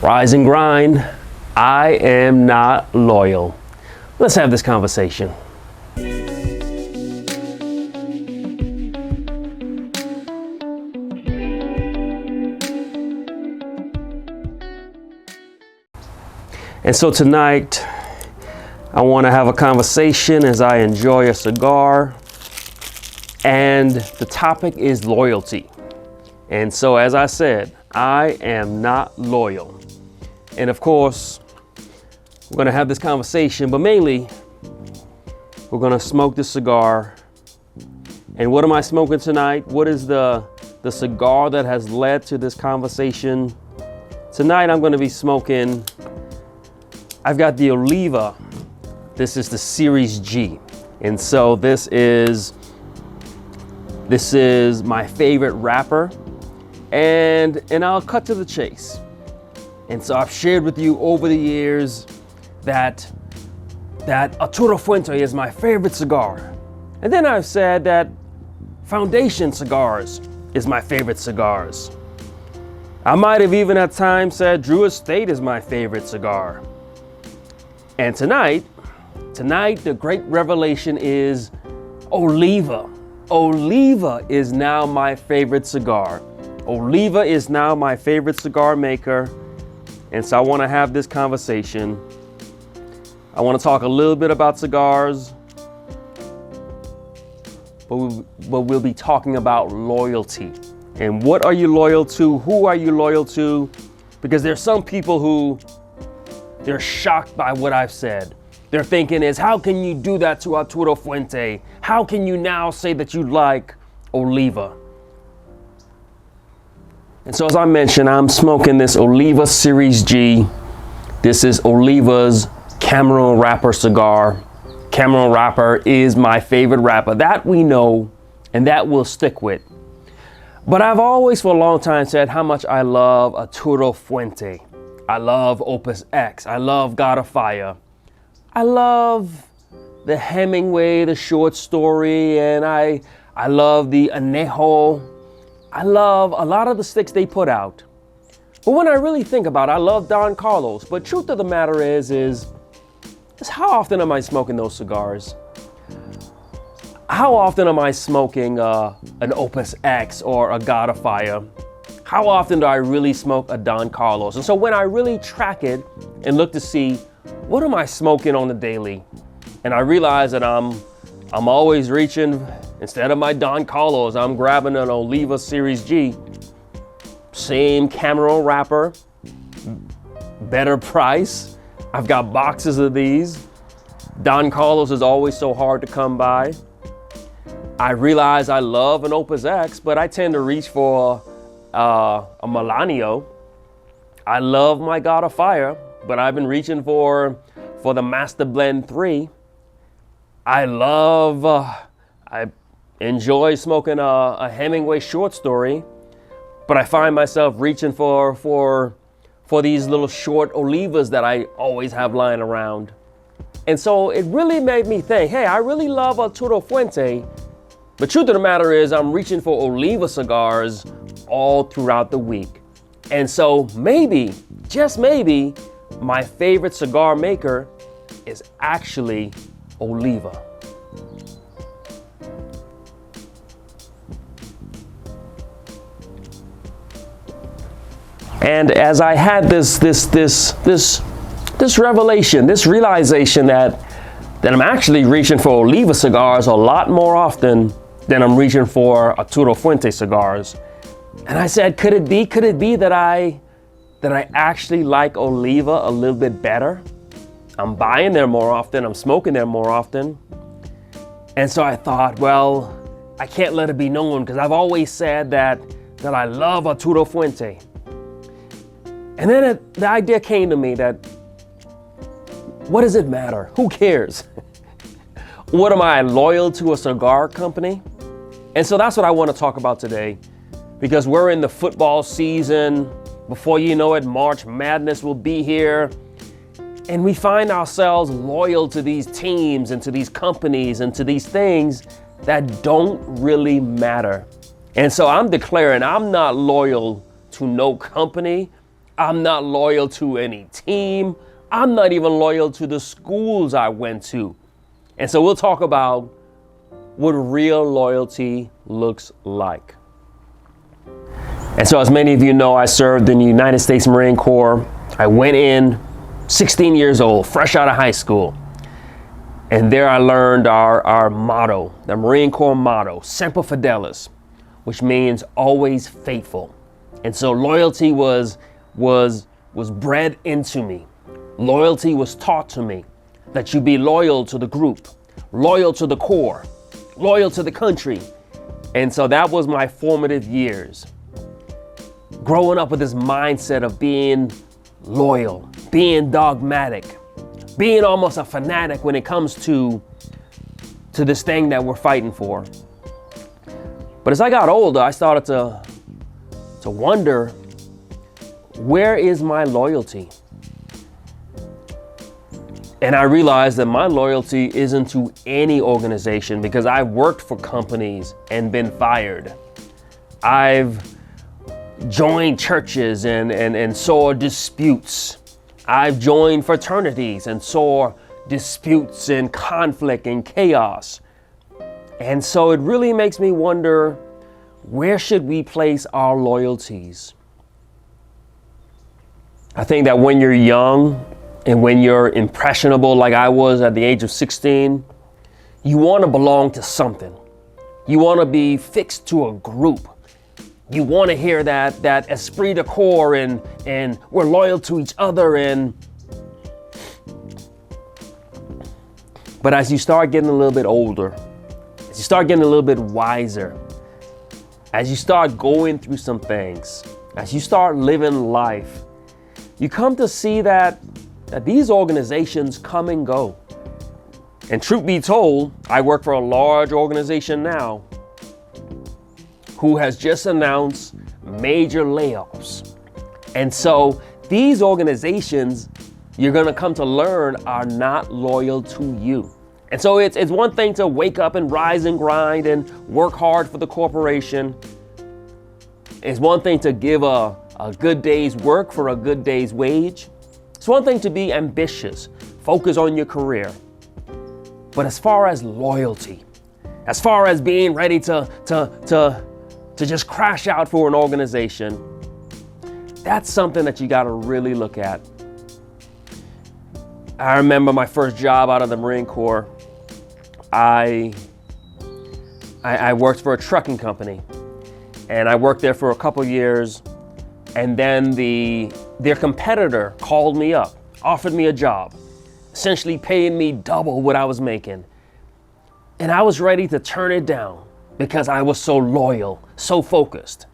Rise and grind. I am not loyal. Let's have this conversation. And so tonight, I want to have a conversation as I enjoy a cigar. And the topic is loyalty. And so, as I said, I am not loyal. And of course, we're going to have this conversation, but mainly, we're going to smoke this cigar. And what am I smoking tonight? What is the cigar that has led to this conversation? Tonight, I'm going to be smoking, I've got the Oliva. This is the Series G. And so this is my favorite wrapper. And I'll cut to the chase. And so I've shared with you over the years that Arturo Fuente is my favorite cigar. And then I've said that Foundation Cigars is my favorite cigars. I might have even at times said Drew Estate is my favorite cigar. And tonight the great revelation is Oliva. Oliva is now my favorite cigar. Oliva is now my favorite cigar maker. And so I want to have this conversation. I want to talk a little bit about cigars, but we'll be talking about loyalty. And what are you loyal to? Who are you loyal to? Because there's some people who they're shocked by what I've said. Their thinking is, how can you do that to Arturo Fuente? How can you now say that you like Oliva? And so as I mentioned, I'm smoking this Oliva Series G. This is Oliva's Cameron wrapper cigar. Cameron wrapper is my favorite wrapper. That we know, and that we'll stick with. But I've always for a long time said how much I love Arturo Fuente. I love Opus X. I love God of Fire. I love the Hemingway, the short story, and I love the Anejo. I love a lot of the sticks they put out. But when I really think about it, I love Don Carlos. But truth of the matter is how often am I smoking those cigars? How often am I smoking an Opus X or a God of Fire? How often do I really smoke a Don Carlos? And so when I really track it and look to see what am I smoking on the daily, and I realize that I'm always reaching, instead of my Don Carlos, I'm grabbing an Oliva Series G. Same Cameron wrapper, better price. I've got boxes of these. Don Carlos is always so hard to come by. I realize I love an Opus X, but I tend to reach for a Melanio. I love my God of Fire, but I've been reaching for the Master Blend 3. I enjoy smoking a Hemingway short story, but I find myself reaching for these little short Olivas that I always have lying around. And so it really made me think, hey, I really love Arturo Fuente, but truth of the matter is I'm reaching for Oliva cigars all throughout the week. And so maybe, just maybe, my favorite cigar maker is actually Oliva. And as I had this revelation, this realization that I'm actually reaching for Oliva cigars a lot more often than I'm reaching for Arturo Fuente cigars. And I said, could it be that I actually like Oliva a little bit better? I'm buying there more often, I'm smoking there more often. And so I thought, well, I can't let it be known because I've always said that I love Arturo Fuente. And then the idea came to me that, what does it matter? Who cares? What am I, loyal to a cigar company? And so that's what I want to talk about today, because we're in the football season. Before you know it, March Madness will be here. And we find ourselves loyal to these teams and to these companies and to these things that don't really matter. And so I'm declaring I'm not loyal to no company I'm not loyal to any team. I'm not even loyal to the schools I went to. And so we'll talk about what real loyalty looks like. And so as many of you know, I served in the United States Marine Corps. I went in 16 years old, fresh out of high school. And there I learned our motto, the Marine Corps motto, Semper Fidelis, which means always faithful. And so loyalty was bred into me. Loyalty was taught to me, that you be loyal to the group, loyal to the Corps, loyal to the country. And so that was my formative years. Growing up with this mindset of being loyal, being dogmatic, being almost a fanatic when it comes to this thing that we're fighting for. But as I got older, I started to wonder, where is my loyalty? And I realized that my loyalty isn't to any organization, because I've worked for companies and been fired. I've joined churches and saw disputes. I've joined fraternities and saw disputes and conflict and chaos. And so it really makes me wonder, where should we place our loyalties? I think that when you're young and when you're impressionable, like I was at the age of 16, you want to belong to something. You want to be fixed to a group. You want to hear that esprit de corps and we're loyal to each other. But as you start getting a little bit older, as you start getting a little bit wiser, as you start going through some things, as you start living life, you come to see that these organizations come and go. And truth be told, I work for a large organization now who has just announced major layoffs. And so these organizations, you're gonna come to learn, are not loyal to you. And so it's one thing to wake up and rise and grind and work hard for the corporation. It's one thing to give a good day's work for a good day's wage. It's one thing to be ambitious, focus on your career. But as far as loyalty, as far as being ready to just crash out for an organization, that's something that you got to really look at. I remember my first job out of the Marine Corps. I worked for a trucking company, and I worked there for a couple years. And then their competitor called me up, offered me a job, essentially paying me double what I was making. And I was ready to turn it down because I was so loyal, so focused.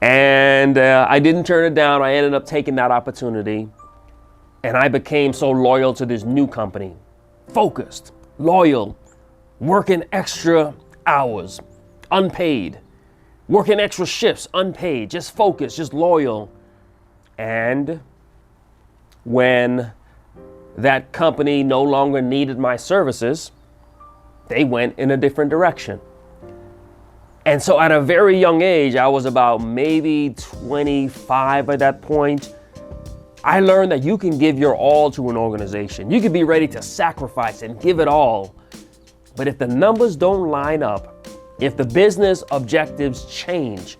And I didn't turn it down. I ended up taking that opportunity. And I became so loyal to this new company, focused, loyal, working extra hours, unpaid, working extra shifts, unpaid, just focused, just loyal. And when that company no longer needed my services, they went in a different direction. And so at a very young age, I was about maybe 25 at that point, I learned that you can give your all to an organization. You can be ready to sacrifice and give it all. But if the numbers don't line up, if the business objectives change,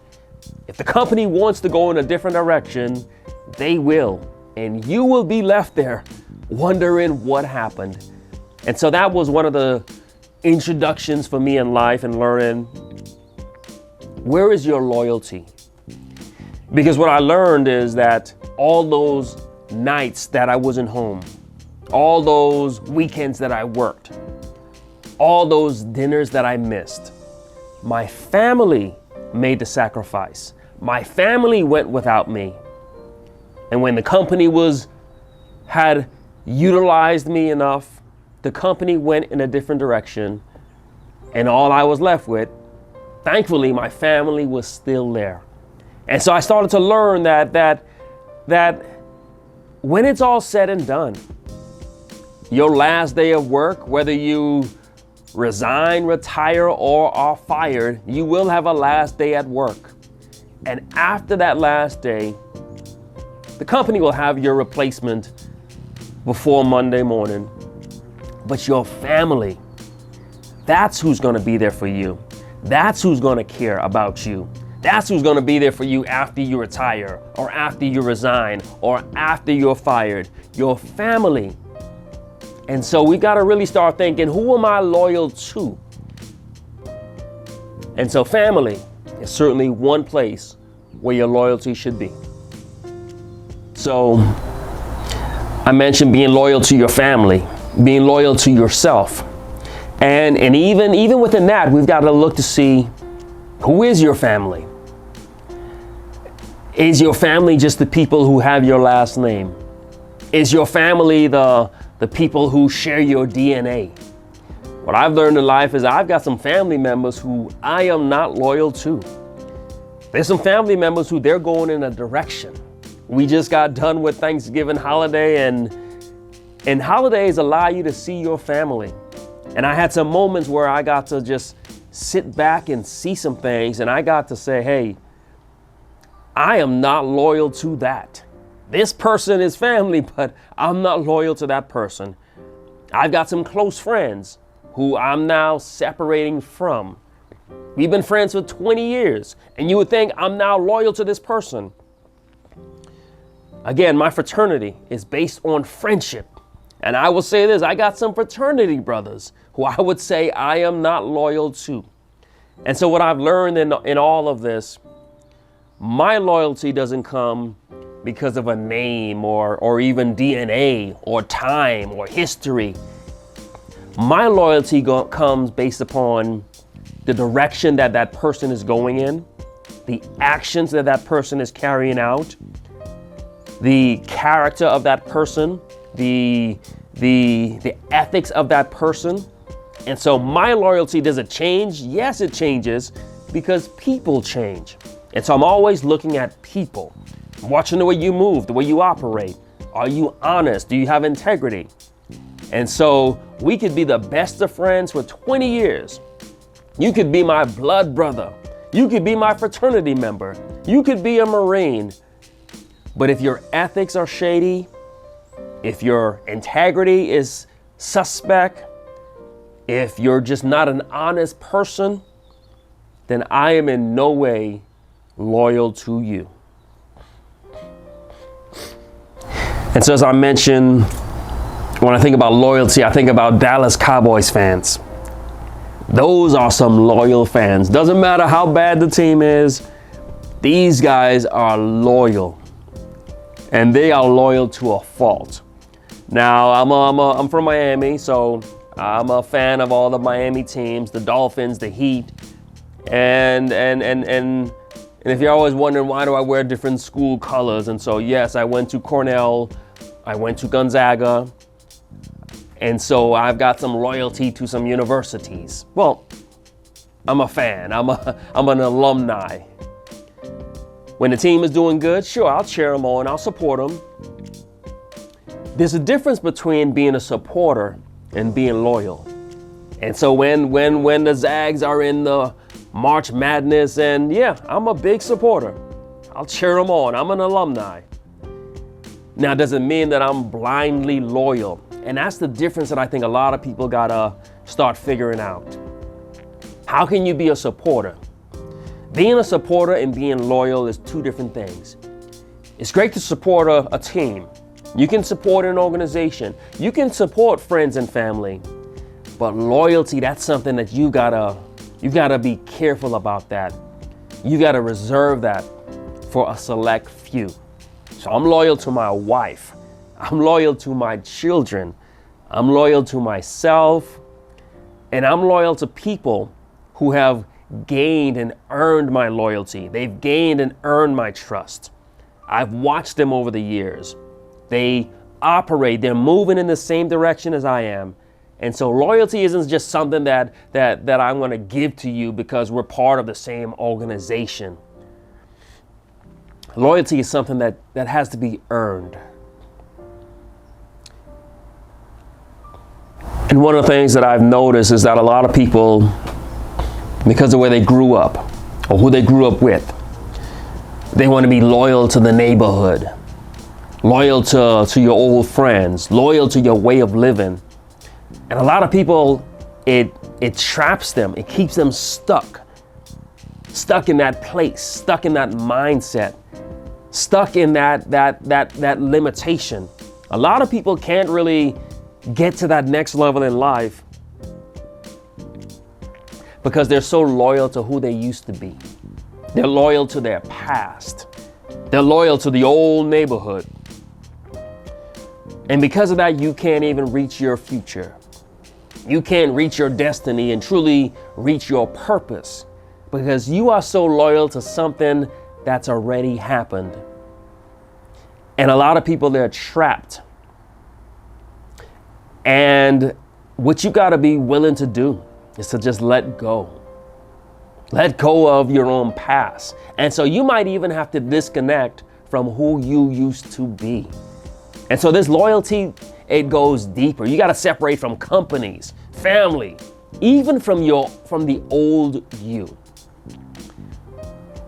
if the company wants to go in a different direction, they will. And you will be left there wondering what happened. And so that was one of the introductions for me in life and learning, where is your loyalty? Because what I learned is that all those nights that I wasn't home, all those weekends that I worked, all those dinners that I missed, my family made the sacrifice. My family went without me. And when the company had utilized me enough, the company went in a different direction, and all I was left with, thankfully, my family was still there. And so I started to learn that when it's all said and done, your last day of work, whether you resign, retire, or are fired, you will have a last day at work. And after that last day, The company will have your replacement before Monday morning, but your family, that's who's going to be there for you. That's who's going to care about you. That's who's going to be there for you after you retire, or after you resign, or after you're fired. Your family. And so we got to really start thinking, who am I loyal to? And so family is certainly one place where your loyalty should be. So I mentioned being loyal to your family, being loyal to yourself. And even within that, we've got to look to see, who is your family? Is your family just the people who have your last name? Is your family the people who share your DNA? What I've learned in life is I've got some family members who I am not loyal to. There's some family members who they're going in a direction. We just got done with Thanksgiving holiday, and holidays allow you to see your family. And I had some moments where I got to just sit back and see some things, and I got to say, hey, I am not loyal to that. This person is family, but I'm not loyal to that person. I've got some close friends who I'm now separating from. We've been friends for 20 years, and you would think I'm now loyal to this person. Again, my fraternity is based on friendship. And I will say this, I got some fraternity brothers who I would say I am not loyal to. And so what I've learned in all of this, my loyalty doesn't come because of a name or even DNA or time or history. My loyalty comes based upon the direction that that person is going in, the actions that that person is carrying out, the character of that person, the ethics of that person. And so my loyalty, does it change? Yes, it changes because people change. And so I'm always looking at people, watching the way you move, the way you operate. Are you honest? Do you have integrity? And so we could be the best of friends for 20 years. You could be my blood brother. You could be my fraternity member. You could be a Marine. But if your ethics are shady, if your integrity is suspect, if you're just not an honest person, then I am in no way loyal to you. And so as I mentioned, when I think about loyalty, I think about Dallas Cowboys fans. Those are some loyal fans. Doesn't matter how bad the team is, these guys are loyal. And they are loyal to a fault. Now, I'm from Miami, so I'm a fan of all the Miami teams, the Dolphins, the Heat. And if you're always wondering, why do I wear different school colors? And so, yes, I went to Cornell, I went to Gonzaga. And so I've got some loyalty to some universities. Well, I'm a fan, I'm an alumni. When the team is doing good, sure, I'll cheer them on, I'll support them. There's a difference between being a supporter and being loyal. And so when the Zags are in the March Madness, and yeah, I'm a big supporter. I'll cheer them on, I'm an alumni. Now, does it mean that I'm blindly loyal? And that's the difference that I think a lot of people gotta start figuring out. How can you be a supporter? Being a supporter and being loyal is two different things. It's great to support a team. You can support an organization. You can support friends and family. But loyalty, that's something that you gotta be careful about that. You gotta reserve that for a select few. So I'm loyal to my wife. I'm loyal to my children. I'm loyal to myself. And I'm loyal to people who have gained and earned my loyalty. They've gained and earned my trust. I've watched them over the years. They operate, they're moving in the same direction as I am. And so loyalty isn't just something that I'm going to give to you because we're part of the same organization. Loyalty is something that has to be earned. And one of the things that I've noticed is that a lot of people, because of where they grew up or who they grew up with, they want to be loyal to the neighborhood. loyal to your old friends, loyal to your way of living. And a lot of people, it traps them. It keeps them stuck in that place, stuck in that mindset, stuck in that limitation. A lot of people can't really get to that next level in life because they're so loyal to who they used to be. They're loyal to their past. They're loyal to the old neighborhood. And because of that, you can't even reach your future. You can't reach your destiny and truly reach your purpose because you are so loyal to something that's already happened. And a lot of people, they're trapped. And what you got to be willing to do is to just let go. Let go of your own past. And so you might even have to disconnect from who you used to be. And so this loyalty, it goes deeper. You got to separate from companies, family, even from the old you.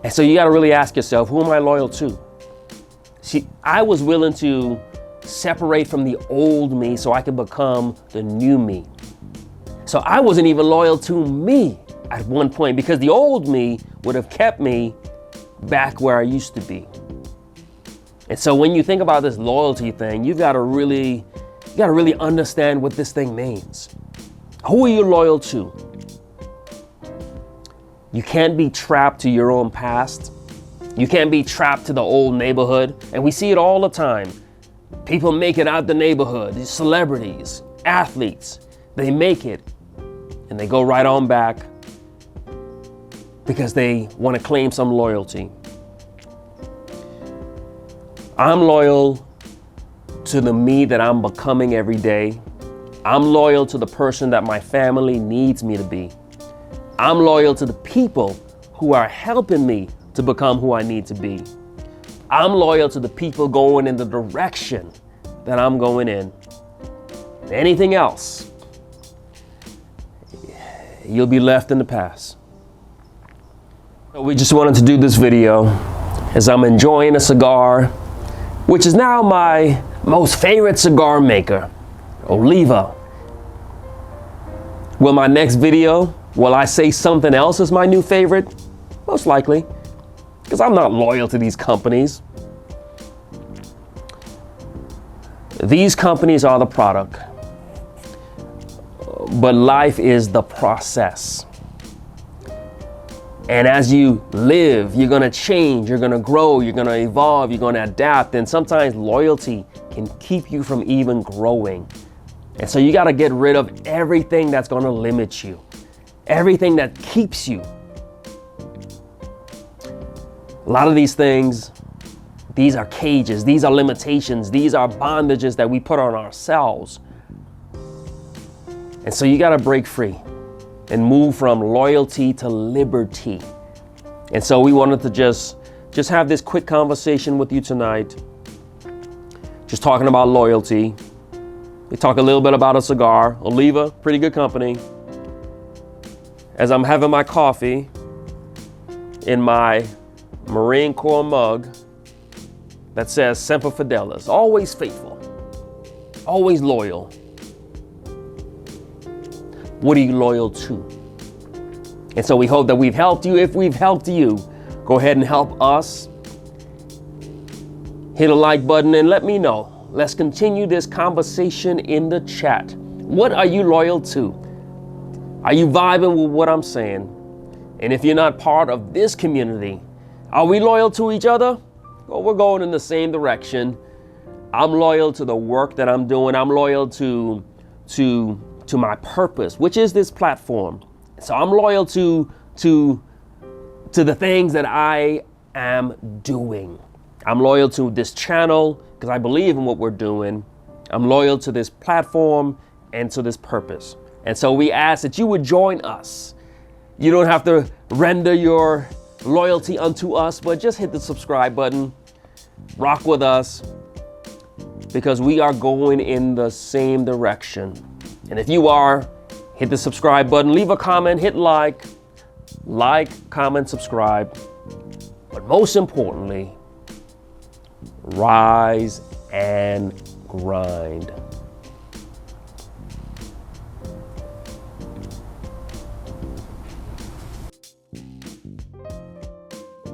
And so you got to really ask yourself, who am I loyal to? See, I was willing to separate from the old me so I could become the new me. So I wasn't even loyal to me at one point because the old me would have kept me back where I used to be. And so when you think about this loyalty thing, you got to really understand what this thing means. Who are you loyal to? You can't be trapped to your own past. You can't be trapped to the old neighborhood. And we see it all the time. People make it out the neighborhood, these celebrities, athletes, they make it and they go right on back because they want to claim some loyalty. I'm loyal to the me that I'm becoming every day. I'm loyal to the person that my family needs me to be. I'm loyal to the people who are helping me to become who I need to be. I'm loyal to the people going in the direction that I'm going in. Anything else, you'll be left in the past. So we just wanted to do this video as I'm enjoying a cigar, which is now my most favorite cigar maker, Oliva. Will my next video, will I say something else is my new favorite? Most likely, because I'm not loyal to these companies. These companies are the product, but life is the process. And as you live, you're gonna change, you're gonna grow, you're gonna evolve, you're gonna adapt. And sometimes loyalty can keep you from even growing. And so you gotta get rid of everything that's gonna limit you, everything that keeps you. A lot of these things, these are cages, these are limitations, these are bondages that we put on ourselves. And so you gotta break free and move from loyalty to liberty. And so we wanted to just have this quick conversation with you tonight, just talking about loyalty. We talk a little bit about a cigar, Oliva, pretty good company. As I'm having my coffee in my Marine Corps mug that says Semper Fidelis, always faithful, always loyal. What are you loyal to? And so we hope that we've helped you. If we've helped you, go ahead and help us. Hit a like button and let me know. Let's continue this conversation in the chat. What are you loyal to? Are you vibing with what I'm saying? And if you're not part of this community, are we loyal to each other? Well, we're going in the same direction. I'm loyal to the work that I'm doing. I'm loyal to my purpose, which is this platform. So I'm loyal to the things that I am doing. I'm loyal to this channel because I believe in what we're doing. I'm loyal to this platform and to this purpose. And so we ask that you would join us. You don't have to render your loyalty unto us, but just hit the subscribe button, rock with us, because we are going in the same direction. And if you are, hit the subscribe button, leave a comment, hit like, comment, subscribe. But most importantly, rise and grind.